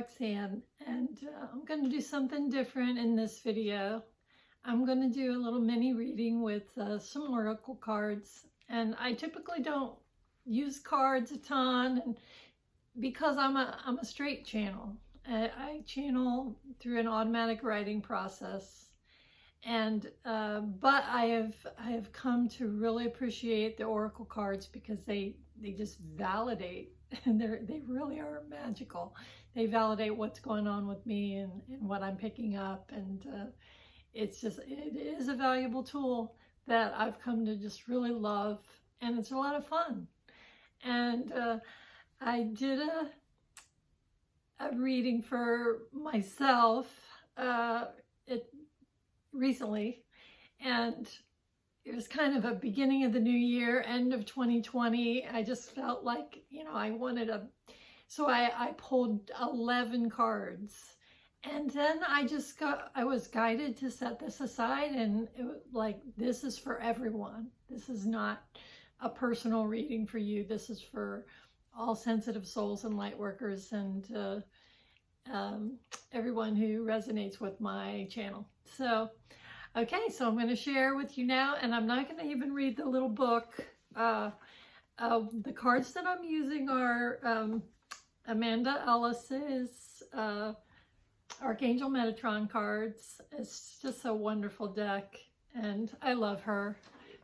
Roxanne, and I'm going to do something different in this video. I'm going to do a little mini reading with some oracle cards, and I typically don't use cards a ton, and because I'm a straight channel. I channel through an automatic writing process, and but I have come to really appreciate the oracle cards because they just validate, and they really are magical. They validate what's going on with me and what I'm picking up, and it is a valuable tool that I've come to just really love, and it's a lot of fun. And I did a reading for myself recently, and it was kind of a beginning of the new year, end of 2020. I just felt like, I wanted so I pulled 11 cards, and then I was guided to set this aside, and it was like, this is for everyone. This is not a personal reading for you. This is for all sensitive souls and light workers, and everyone who resonates with my channel. So, okay, so I'm going to share with you now, and I'm not going to even read the little book. The cards that I'm using are Amanda Ellis's Archangel Metatron cards. It's just a wonderful deck, and I love her.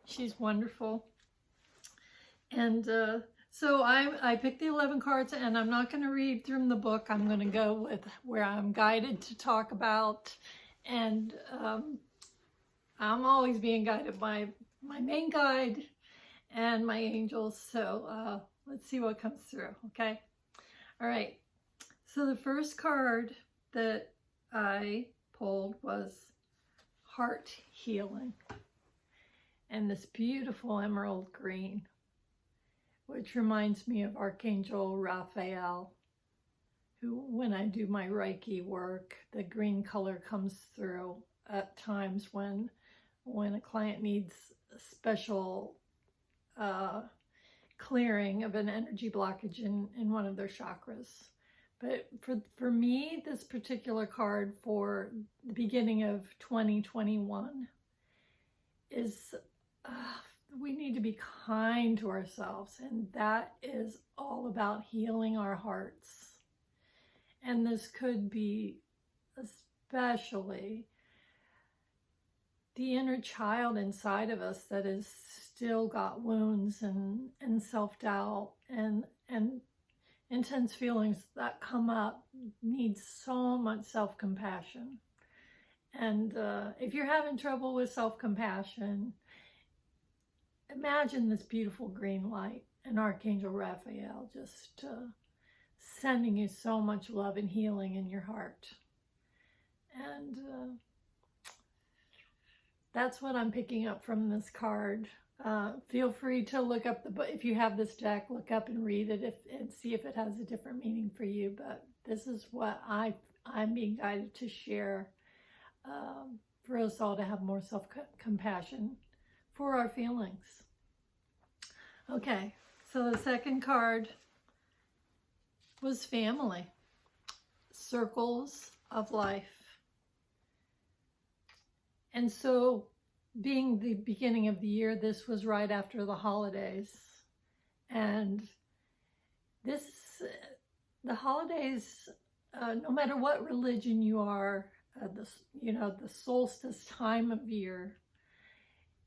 She's wonderful. And so I picked the 11 cards, and I'm not going to read from the book. I'm going to go with where I'm guided to talk about, and I'm always being guided by my main guide and my angels. So let's see what comes through, okay? All right. So the first card that I pulled was Heart Healing, and this beautiful emerald green, which reminds me of Archangel Raphael, who, when I do my Reiki work, the green color comes through at times when a client needs a special clearing of an energy blockage in one of their chakras. But for me, this particular card for the beginning of 2021 is we need to be kind to ourselves, and that is all about healing our hearts. And this could be especially the inner child inside of us that has still got wounds and self-doubt and intense feelings that come up, needs so much self-compassion. And if you're having trouble with self-compassion, imagine this beautiful green light and Archangel Raphael just sending you so much love and healing in your heart. And that's what I'm picking up from this card. Feel free to look up the book. If you have this deck, look up and read it and see if it has a different meaning for you. But this is what I'm being guided to share, for us all to have more self-compassion for our feelings. Okay, so the second card was Family, Circles of Life. And so, being the beginning of the year, this was right after the holidays. And the holidays, no matter what religion you are, the solstice time of year,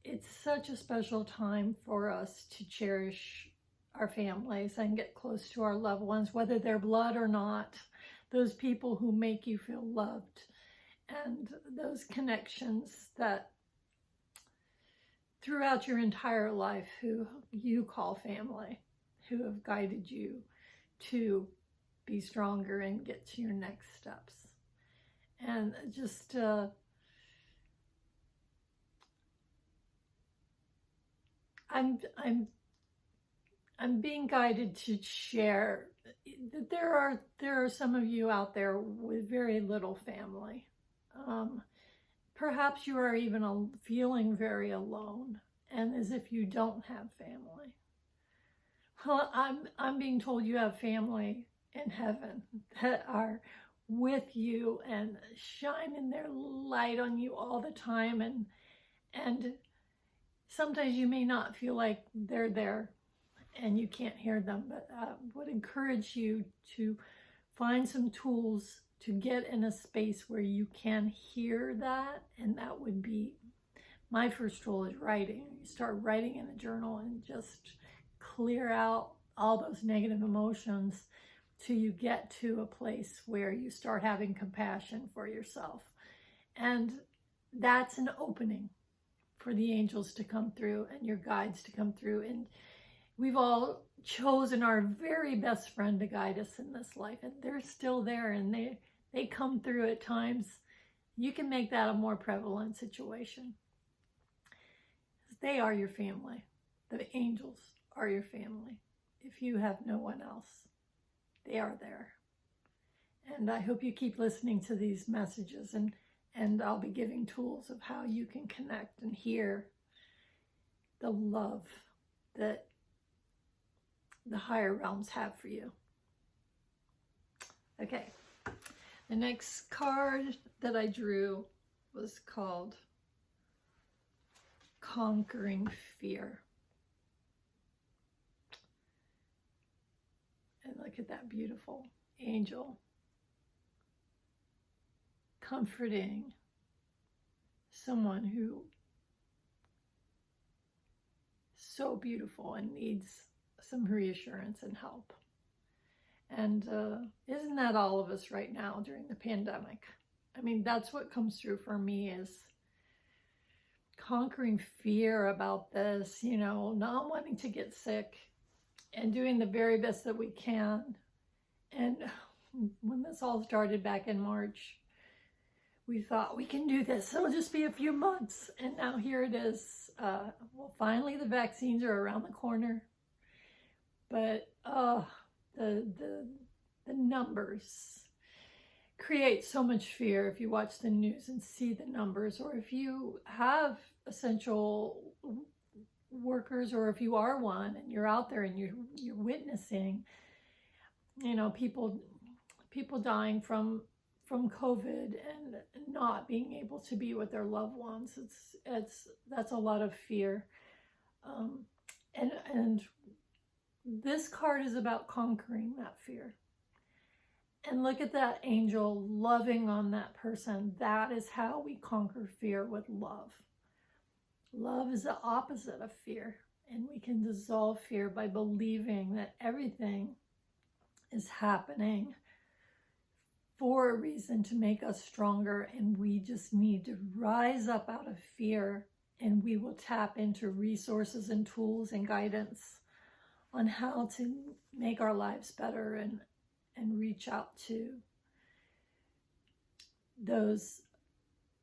it's such a special time for us to cherish our families and get close to our loved ones, whether they're blood or not, those people who make you feel loved, and those connections that throughout your entire life, who you call family, who have guided you to be stronger and get to your next steps. And just I'm being guided to share that there are some of you out there with very little family. Perhaps you are even feeling very alone and as if you don't have family. Well, I'm being told you have family in heaven that are with you and shining their light on you all the time. And sometimes you may not feel like they're there and you can't hear them, but I would encourage you to find some tools to get in a space where you can hear that. And that would be, my first tool is writing. You start writing in a journal and just clear out all those negative emotions till you get to a place where you start having compassion for yourself. And that's an opening for the angels to come through and your guides to come through. And we've all chosen our very best friend to guide us in this life, and they're still there, and they come through at times. You can make that a more prevalent situation. They are your family. The angels are your family. If you have no one else, they are there. And I hope you keep listening to these messages, and I'll be giving tools of how you can connect and hear the love that the higher realms have for you. Okay, the next card that I drew was called Conquering Fear. And look at that beautiful angel comforting someone who is so beautiful and needs some reassurance and help. And isn't that all of us right now during the pandemic? I mean, that's what comes through for me, is conquering fear about this, you know, not wanting to get sick and doing the very best that we can. And when this all started back in March, we thought we can do this. It'll just be a few months. And now here it is. Well, finally the vaccines are around the corner. But the numbers create so much fear if you watch the news and see the numbers, or if you have essential workers, or if you are one and you're out there and you're witnessing, you know, people dying from COVID and not being able to be with their loved ones. That's a lot of fear. And this card is about conquering that fear. And look at that angel loving on that person. That is how we conquer fear, with love. Love is the opposite of fear. And we can dissolve fear by believing that everything is happening for a reason to make us stronger. And we just need to rise up out of fear, and we will tap into resources and tools and guidance on how to make our lives better and reach out to those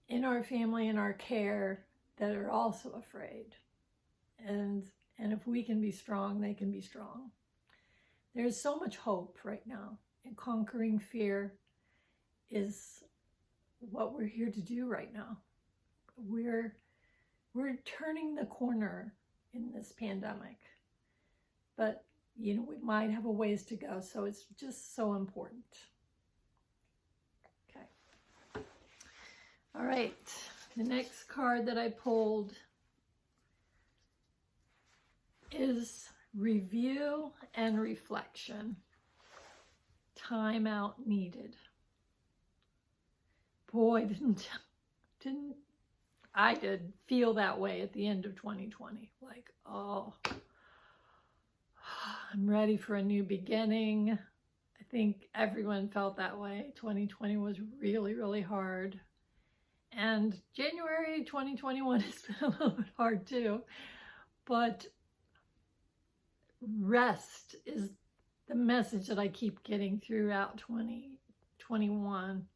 in our family and our care that are also afraid. And if we can be strong, they can be strong. There's so much hope right now, and conquering fear is what we're here to do right now. We're turning the corner in this pandemic. But, you know, we might have a ways to go, so it's just so important. Okay. All right. The next card that I pulled is Review and Reflection. Time out needed. Boy, didn't I did feel that way at the end of 2020. Like, oh, I'm ready for a new beginning. I think everyone felt that way. 2020 was really, really hard. And January 2021 has been a little bit hard too. But rest is the message that I keep getting throughout 2021.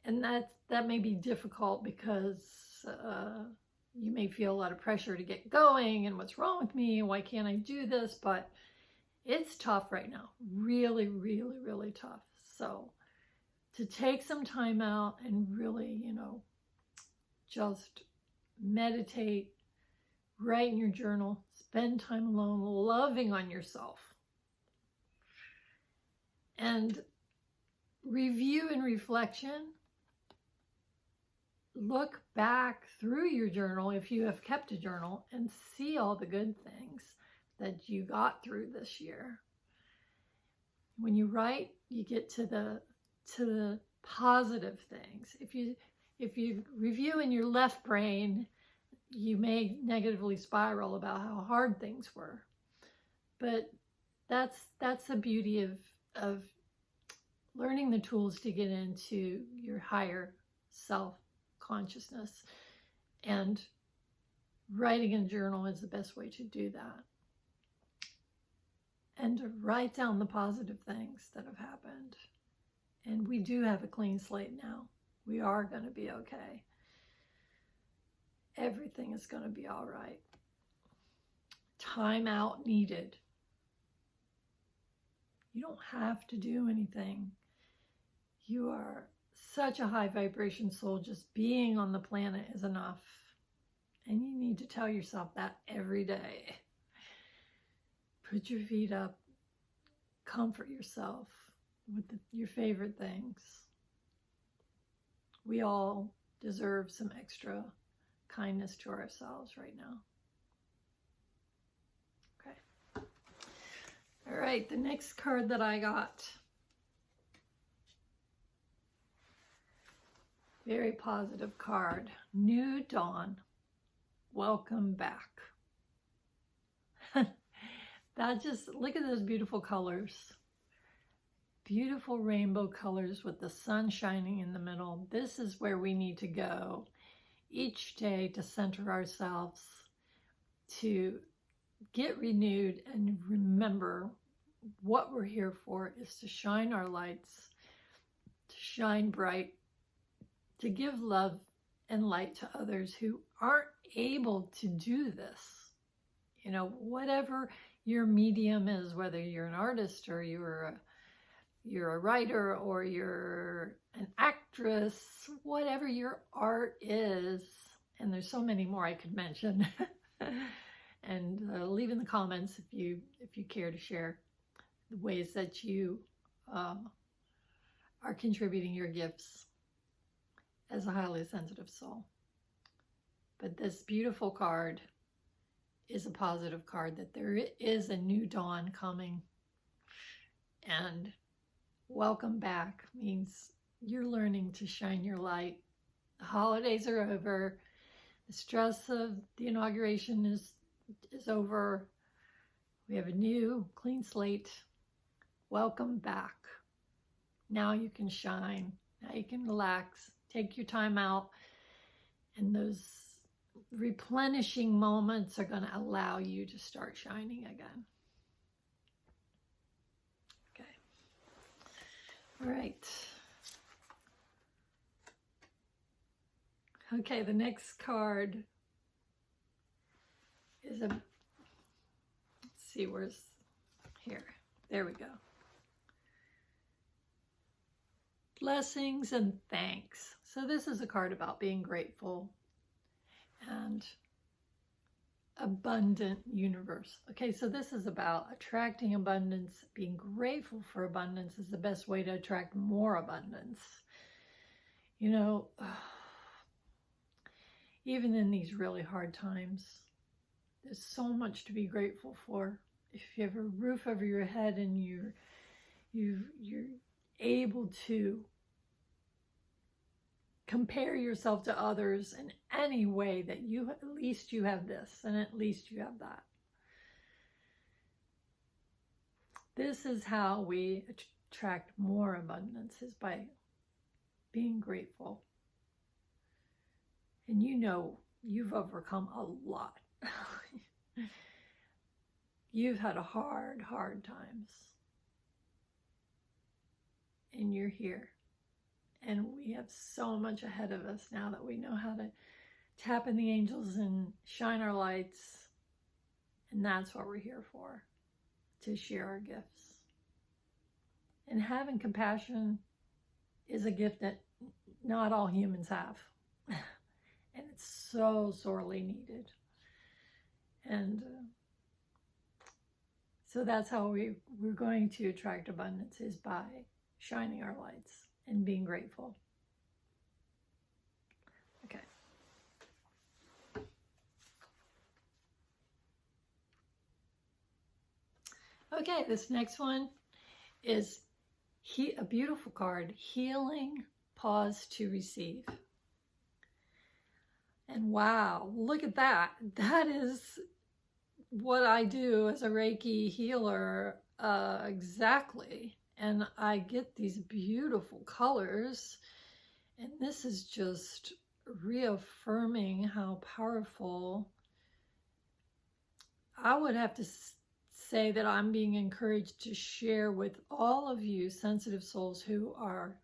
And that may be difficult because you may feel a lot of pressure to get going, and what's wrong with me? Why can't I do this? But it's tough right now. Really, really, really tough. So to take some time out and really, you know, just meditate, write in your journal, spend time alone, loving on yourself. And review and reflection. Look back through your journal, if you have kept a journal, and see all the good things that you got through this year. When you write, you get to the positive things. If you review in your left brain, you may negatively spiral about how hard things were. But that's the beauty of learning the tools to get into your higher self consciousness, and writing in a journal is the best way to do that. And to write down the positive things that have happened. And we do have a clean slate now. We are going to be okay. Everything is going to be all right. Time out needed. You don't have to do anything. You are such a high vibration soul. Just being on the planet is enough. And you need to tell yourself that every day. Put your feet up. Comfort yourself with your favorite things. We all deserve some extra kindness to ourselves right now. Okay. All right, the next card that I got. Very positive card. New Dawn. Welcome back. That just, look at those beautiful colors. Beautiful rainbow colors with the sun shining in the middle. This is where we need to go each day to center ourselves, to get renewed and remember what we're here for is to shine our lights, to shine bright, to give love and light to others who aren't able to do this. You know, whatever your medium is, whether you're an artist or you're a writer or you're an actress, whatever your art is, and there's so many more I could mention. And leave in the comments if you care to share the ways that you are contributing your gifts as a highly sensitive soul. But this beautiful card is a positive card, that there is a new dawn coming. And welcome back means you're learning to shine your light. The holidays are over. The stress of the inauguration is over. We have a new clean slate. Welcome back. Now you can shine. Now you can relax. Take your time out. And those replenishing moments are going to allow you to start shining again. Okay. All right. Okay, the next card is let's see, where's here? There we go. Blessings and thanks. So this is a card about being grateful and abundant universe. Okay, so this is about attracting abundance. Being grateful for abundance is the best way to attract more abundance. You know, even in these really hard times, there's so much to be grateful for. If you have a roof over your head and you're able to compare yourself to others in any way that at least you have this and at least you have that. This is how we attract more abundance, is by being grateful. And you know, you've overcome a lot. You've had a hard times. And you're here. And we have so much ahead of us now that we know how to tap in the angels and shine our lights. And that's what we're here for, to share our gifts. And having compassion is a gift that not all humans have. And it's so sorely needed. And So that's how we're going to attract abundance, is by shining our lights and being grateful. Okay. Okay, this next one is a beautiful card, Healing, Pause to Receive. And wow, look at that. That is what I do as a Reiki healer exactly. And I get these beautiful colors. And this is just reaffirming how powerful. I would have to say that I'm being encouraged to share with all of you sensitive souls who are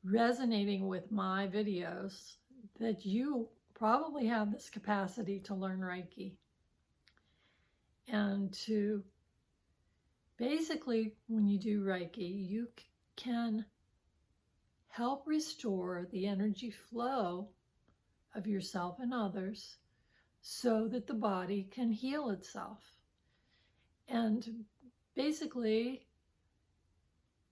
resonating with my videos that you probably have this capacity to learn Reiki. And to basically, when you do Reiki, you can help restore the energy flow of yourself and others so that the body can heal itself. And basically,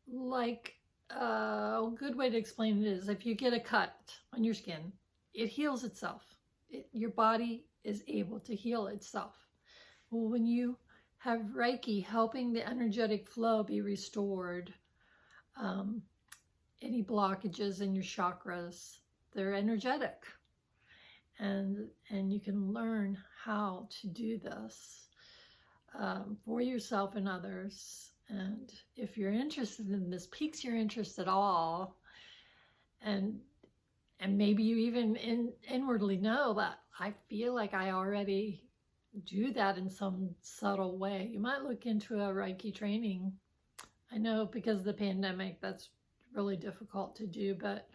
like a good way to explain it is, if you get a cut on your skin, it heals itself. Your body is able to heal itself. Well, when you have Reiki helping the energetic flow be restored, any blockages in your chakras, they're energetic. And you can learn how to do this for yourself and others. And if you're interested in this, piques your interest at all, and maybe you even inwardly know that I feel like I already do that in some subtle way, you might look into a Reiki training. I know because of the pandemic, that's really difficult to do, but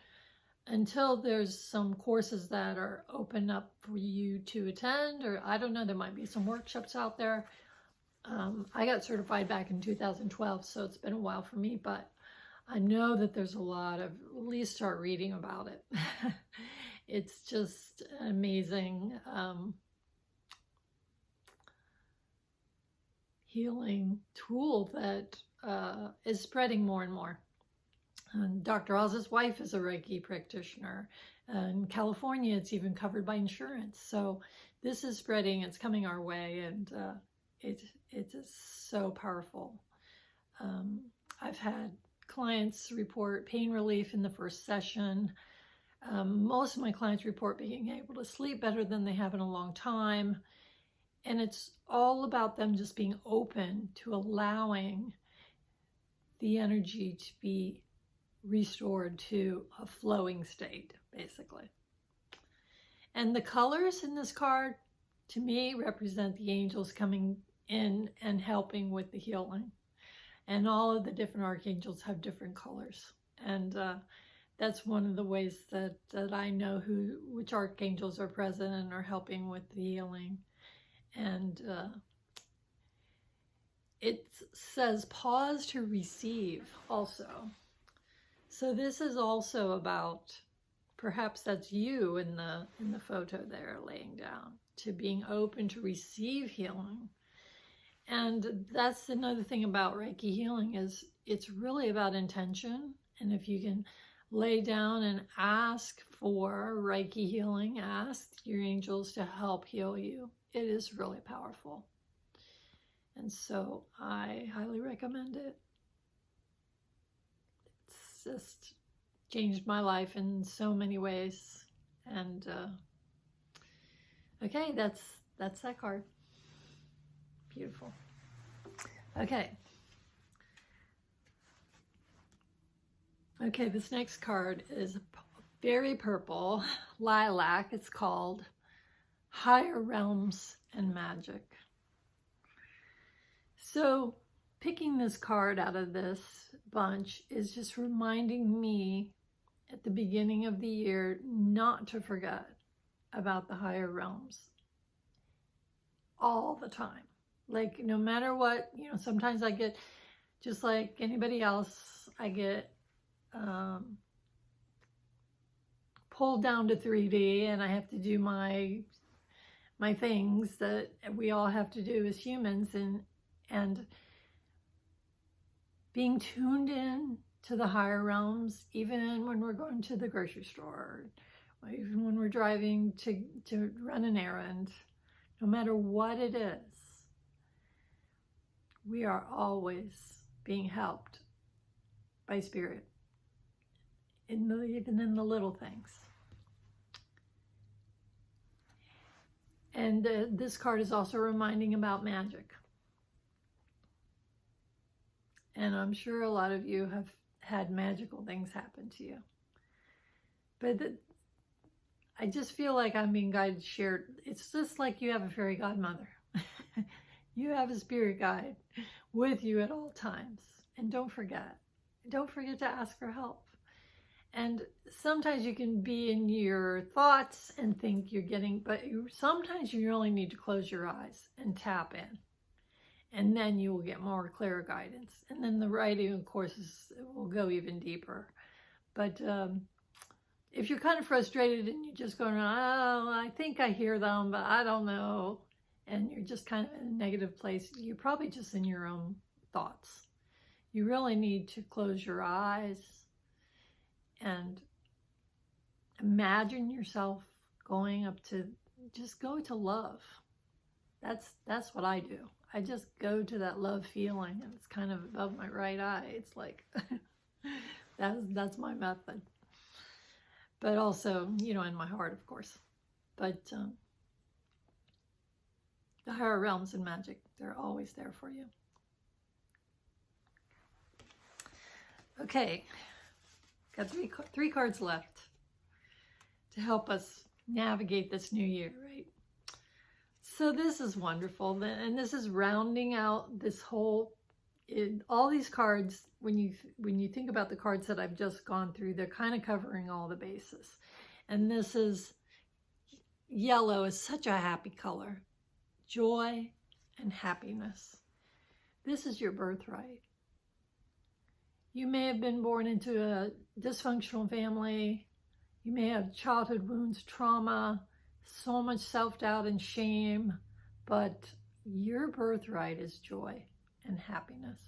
until there's some courses that are open up for you to attend, or I don't know, there might be some workshops out there. I got certified back in 2012, so it's been a while for me, but I know that there's a lot of, at least start reading about it. It's just an amazing healing tool that is spreading more and more. And Dr. Oz's wife is a Reiki practitioner. In California, it's even covered by insurance. So this is spreading, it's coming our way, and it is so powerful. I've had clients report pain relief in the first session. Most of my clients report being able to sleep better than they have in a long time. And it's all about them just being open to allowing the energy to be restored to a flowing state, basically. And the colors in this card, to me, represent the angels coming in and helping with the healing. And all of the different archangels have different colors. And that's one of the ways that I know which archangels are present and are helping with the healing. And it says pause to receive also. So this is also about, perhaps that's you in the photo there laying down, to being open to receive healing. And that's another thing about Reiki healing, is it's really about intention. And if you can lay down and ask for Reiki healing, ask your angels to help heal you, it is really powerful. And so I highly recommend it. It's just changed my life in so many ways. And okay, that's that card. Beautiful. Okay. Okay, this next card is very purple, lilac. It's called Higher Realms and Magic. So picking this card out of this bunch is just reminding me at the beginning of the year not to forget about the higher realms all the time. Like, no matter what, sometimes I get, just like anybody else, I get pulled down to 3D, and I have to do my things that we all have to do as humans, and being tuned in to the higher realms, even when we're going to the grocery store, or even when we're driving to run an errand, no matter what it is, we are always being helped by Spirit, even in the little things. And this card is also reminding about magic. And I'm sure a lot of you have had magical things happen to you. But I just feel like I'm being guided to share. It's just like you have a fairy godmother. You have a spirit guide with you at all times. And don't forget to ask for help. And sometimes you can be in your thoughts and think you're getting, but sometimes you really need to close your eyes and tap in. And then you will get more clear guidance. And then the writing, of course, will go even deeper. But if you're kind of frustrated and you're just going, oh, I think I hear them, but I don't know, and you're just kind of in a negative place, you're probably just in your own thoughts. You really need to close your eyes and imagine yourself going up to, just go to love. That's what I do. I just go to that love feeling, and it's kind of above my right eye. It's like, that's my method. But also, you know, in my heart, of course. But the higher realms in magic, they're always there for you. Okay, got three cards left to help us navigate this new year, right? So this is wonderful, and this is rounding out this whole, all these cards, when you think about the cards that I've just gone through, they're kind of covering all the bases. And this is, yellow is such a happy color. Joy and happiness. This is your birthright. You may have been born into a dysfunctional family. You may have childhood wounds, trauma, so much self-doubt and shame, but your birthright is joy and happiness.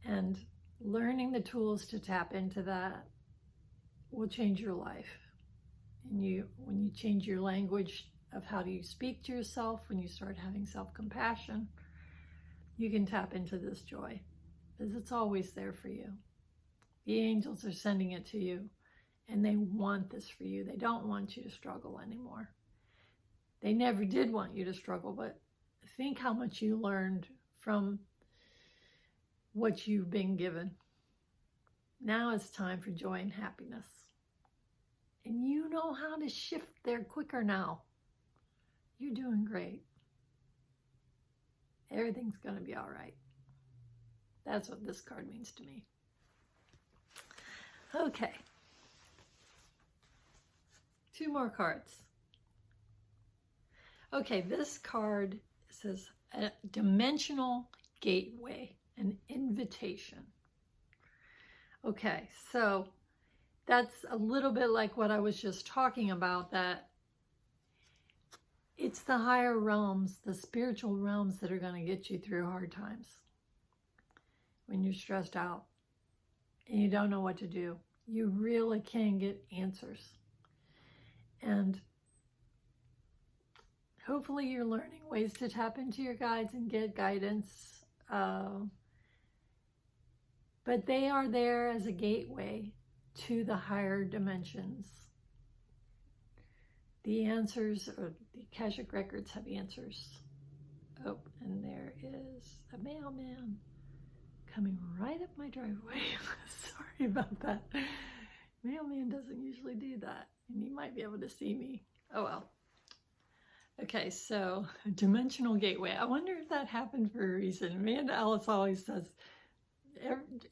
And learning the tools to tap into that will change your life. And when you change your language of how do you speak to yourself, when you start having self-compassion, you can tap into this joy, because it's always there for you. The angels are sending it to you. And they want this for you. They don't want you to struggle anymore. They never did want you to struggle, but think how much you learned from what you've been given. Now it's time for joy and happiness. And you know how to shift there quicker now. You're doing great. Everything's going to be all right. That's what this card means to me. Okay. 2 more cards. Okay, this card says a dimensional gateway, an invitation. Okay, so that's a little bit like what I was just talking about, that it's the higher realms, the spiritual realms, that are going to get you through hard times. When you're stressed out and you don't know what to do, you really can get answers. And hopefully you're learning ways to tap into your guides and get guidance. But they are there as a gateway to the higher dimensions. The answers, or the Akashic records, have answers. Oh, and there is a mailman coming right up my driveway. Sorry about that. Mailman doesn't usually do that. And you might be able to see me. Oh well. Okay, so dimensional gateway. I wonder if that happened for a reason. Amanda Ellis always says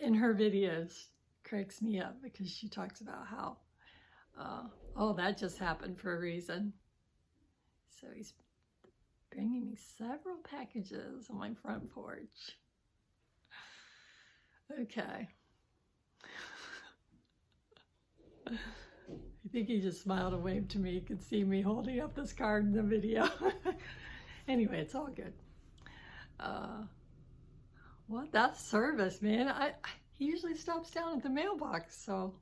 in her videos, cracks me up, because she talks about how, oh, that just happened for a reason. So he's bringing me several packages on my front porch. Okay. I think he just smiled and waved to me. You could see me holding up this card in the video. Anyway, it's all good. Well, that's service, man. He usually stops down at the mailbox, so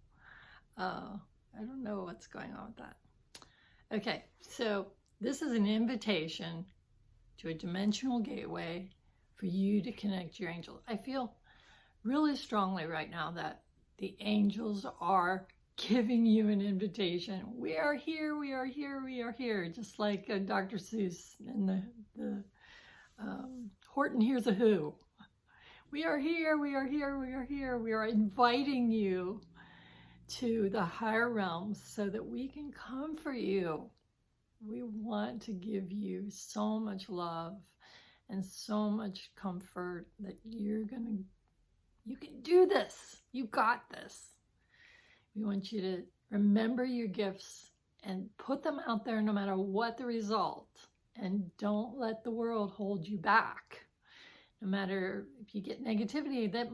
I don't know what's going on with that. Okay, so this is an invitation to a dimensional gateway for you to connect your angels. I feel really strongly right now that the angels are giving you an invitation. We are here, we are here, we are here. Just like Dr. Seuss in the Horton Hears a Who. We are here, we are here, we are here. We are inviting you to the higher realms so that we can comfort you. We want to give you so much love and so much comfort that you can do this. You got this. We want you to remember your gifts and put them out there no matter what the result. And don't let the world hold you back. No matter if you get negativity, they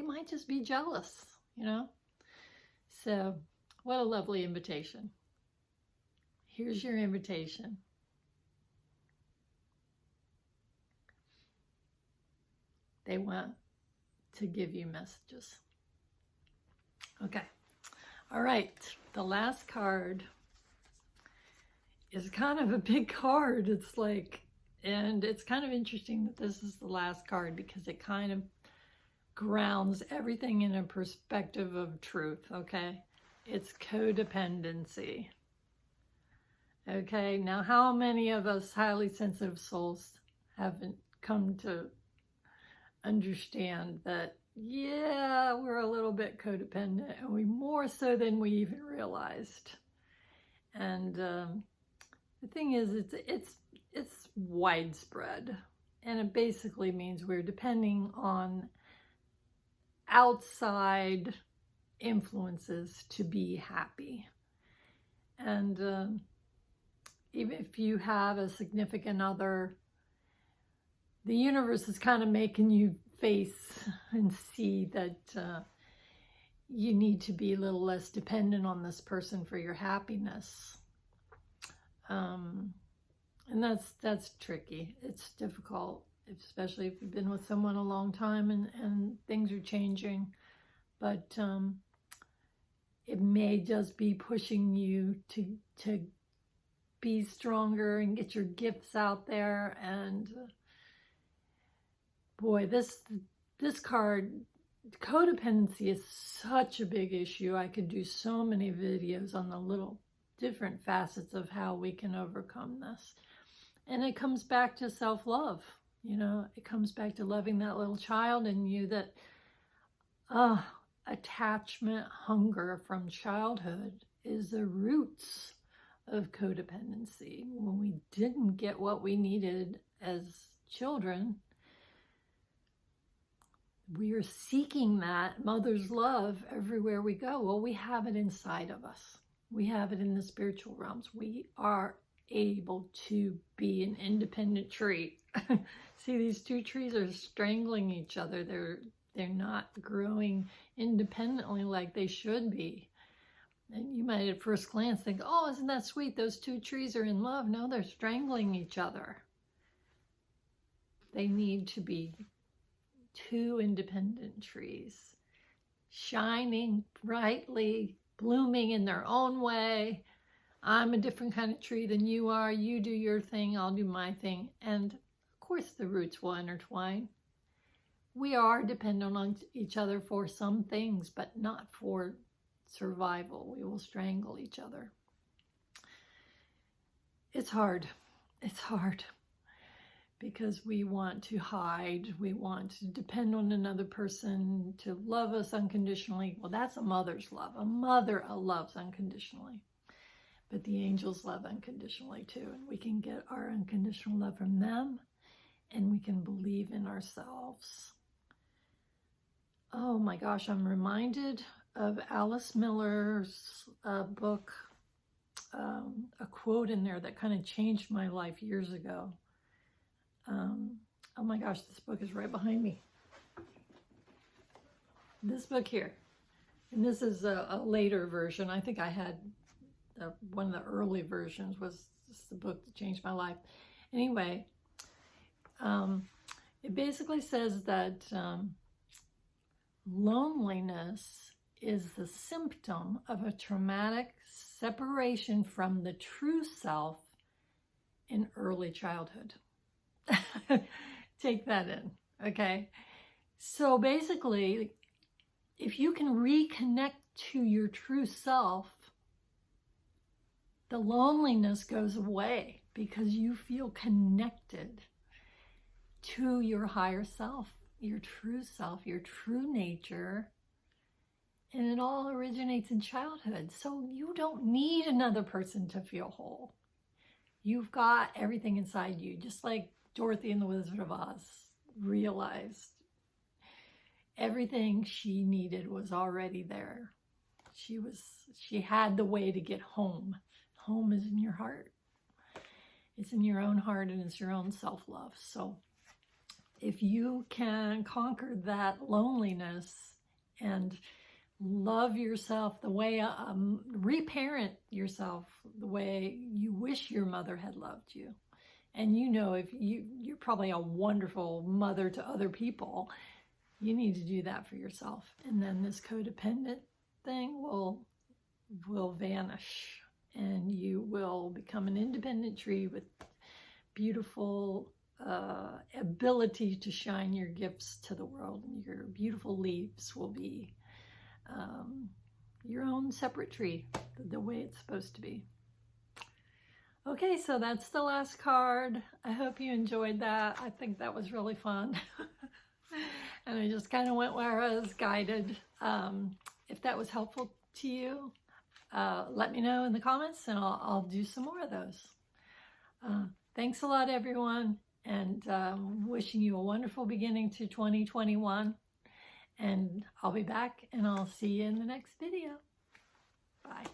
might just be jealous, you know? So, what a lovely invitation. Here's your invitation. They want to give you messages. Okay. All right. The last card is kind of a big card. It's like, and it's kind of interesting that this is the last card because it kind of grounds everything in a perspective of truth, okay? It's codependency. Okay, now how many of us highly sensitive souls haven't come to understand that, yeah, we're a little bit codependent, and we more so than we even realized. And the thing is, it's widespread, and it basically means we're depending on outside influences to be happy. And even if you have a significant other, the universe is kind of making you face and see that you need to be a little less dependent on this person for your happiness. And that's tricky. It's difficult, especially if you've been with someone a long time and things are changing. But it may just be pushing you to be stronger and get your gifts out there. And boy, this card, codependency, is such a big issue. I could do so many videos on the little different facets of how we can overcome this. And it comes back to self-love. You know, it comes back to loving that little child in you that attachment hunger from childhood is the roots of codependency. When we didn't get what we needed as children, we are seeking that mother's love everywhere we go. Well, we have it inside of us. We have it in the spiritual realms. We are able to be an independent tree. See, these two trees are strangling each other. They're not growing independently like they should be. And you might at first glance think, oh, isn't that sweet? Those two trees are in love. No, they're strangling each other. They need to be two independent trees, shining brightly, blooming in their own way. I'm a different kind of tree than you are. You do your thing, I'll do my thing. And of course the roots will intertwine. We are dependent on each other for some things, but not for survival. We will strangle each other. It's hard. It's hard because we want to hide. We want to depend on another person to love us unconditionally. Well, that's a mother's love. A mother loves unconditionally. But the angels love unconditionally too. And we can get our unconditional love from them, and we can believe in ourselves. Oh my gosh, I'm reminded of Alice Miller's book, a quote in there that kind of changed my life years ago. Oh my gosh, this book is right behind me. This book here. And this is a later version. I think I had one of the early versions was the book that changed my life. Anyway, it basically says that loneliness is the symptom of a traumatic separation from the true self in early childhood. Take that in, okay? So basically, if you can reconnect to your true self, the loneliness goes away because you feel connected to your higher self, your true nature, and it all originates in childhood. So you don't need another person to feel whole. You've got everything inside you, just like Dorothy in the Wizard of Oz realized. Everything she needed was already there. She had the way to get home. Home is in your heart. It's in your own heart, and it's your own self-love. So if you can conquer that loneliness and love yourself the way, reparent yourself the way you wish your mother had loved you. And you know, if you're probably a wonderful mother to other people, you need to do that for yourself. And then this codependent thing will vanish, and you will become an independent tree with beautiful ability to shine your gifts to the world. And your beautiful leaves will be your own separate tree, the way it's supposed to be. Okay, so that's the last card. I hope you enjoyed that. I think that was really fun. And I just kind of went where I was guided. If that was helpful to you, let me know in the comments, and I'll do some more of those. Thanks a lot, everyone, and wishing you a wonderful beginning to 2021. And I'll be back, and I'll see you in the next video. Bye.